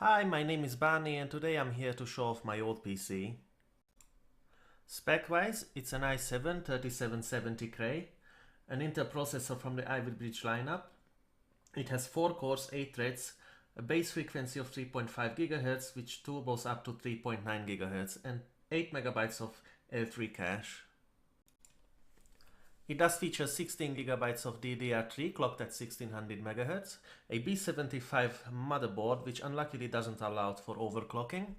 Hi, my name is Barney and today I'm here to show off my old PC. Spec-wise, it's an i7-3770k, an Intel processor from the Ivy Bridge lineup. It has 4 cores, 8 threads, a base frequency of 3.5 GHz, which turbos up to 3.9 GHz, and 8 MB of L3 cache. It does feature 16 GB of DDR3 clocked at 1600 MHz, a B75 motherboard which unluckily doesn't allow for overclocking,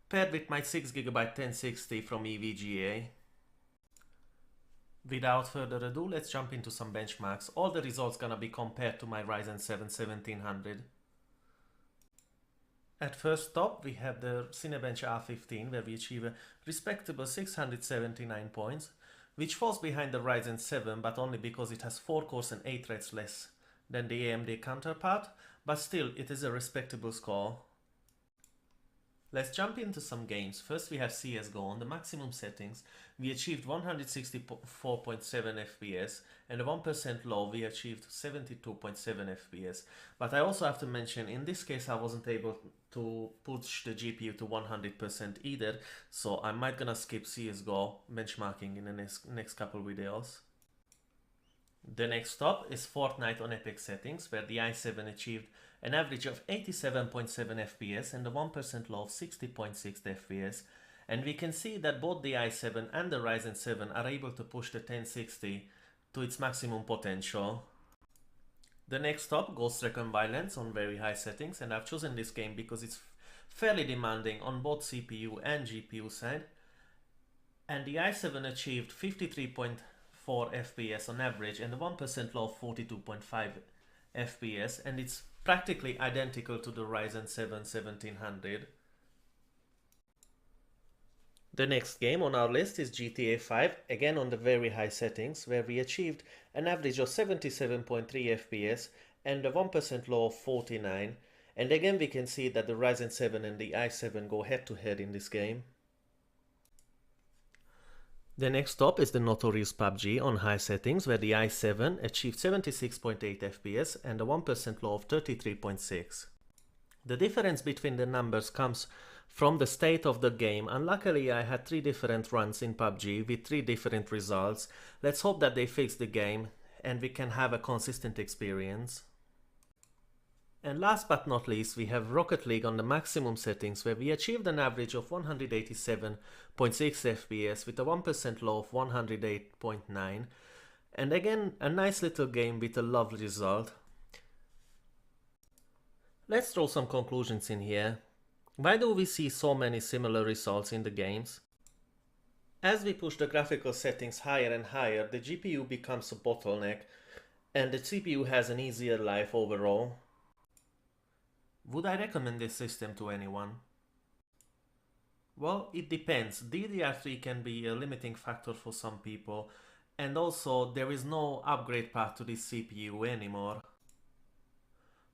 paired with my 6 GB 1060 from EVGA. Without further ado, let's jump into some benchmarks. All the results gonna be compared to my Ryzen 7 1700. At first stop, we have the Cinebench R15, where we achieve a respectable 679 points, which falls behind the Ryzen 7, but only because it has 4 cores and 8 threads less than the AMD counterpart, but still it is a respectable score. Let's jump into some games. First we have Csgo. On the maximum settings we achieved 164.7 FPS, and a 1% low we achieved 72.7 FPS. But I also have to mention, in this case I wasn't able to push the GPU to 100% either, so I might gonna skip Csgo benchmarking in the next couple videos. The next stop is Fortnite on Epic settings, where the i7 achieved an average of 87.7 FPS and a 1% low of 60.6 FPS, and we can see that both the i7 and the Ryzen 7 are able to push the 1060 to its maximum potential. The next stop, Ghost Recon Wildlands on very high settings, and I've chosen this game because it's fairly demanding on both CPU and GPU side, and the i7 achieved 53.4 FPS on average and a 1% low of 42.5 FPS, and it's practically identical to the Ryzen 7 1700. The next game on our list is GTA5, again on the very high settings, where we achieved an average of 77.3 FPS and a 1% low of 49, and again we can see that the Ryzen 7 and the i7 go head to head in this game. The next stop is the notorious Pubg on high settings, where the i7 achieved 76.8 FPS and a 1% low of 33.6. The difference between the numbers comes from the state of the game. Unluckily, I had 3 different runs in Pubg with 3 different results. Let's hope that they fix the game and we can have a consistent experience. And last but not least, we have Rocket League on the maximum settings, where we achieved an average of 187.6 FPS with a 1% low of 108.9, and again a nice little game with a lovely result. Let's throw some conclusions in here. Why do we see so many similar results in the games? As we push the graphical settings higher and higher, the GPU becomes a bottleneck and the CPU has an easier life overall. Would I recommend this system to anyone? Well, it depends. DDR3 can be a limiting factor for some people, and also there is no upgrade path to this CPU anymore.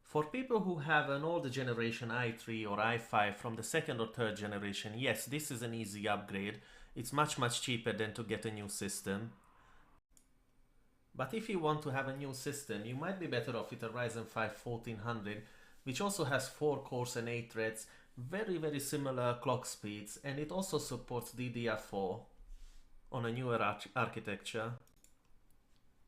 For people who have an older generation i3 or i5 from the 2nd or 3rd generation, yes, this is an easy upgrade. It's much cheaper than to get a new system. But if you want to have a new system, you might be better off with a Ryzen 5 1400, which also has 4 cores and 8 threads, very similar clock speeds, and it also supports DDR4 on a newer architecture.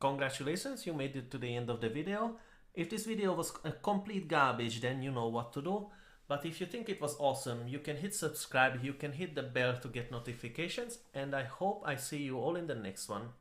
Congratulations, you made it to the end of the video. If this video was a complete garbage, then you know what to do. But if you think it was awesome, you can hit subscribe, you can hit the bell to get notifications, and I hope I see you all in the next one.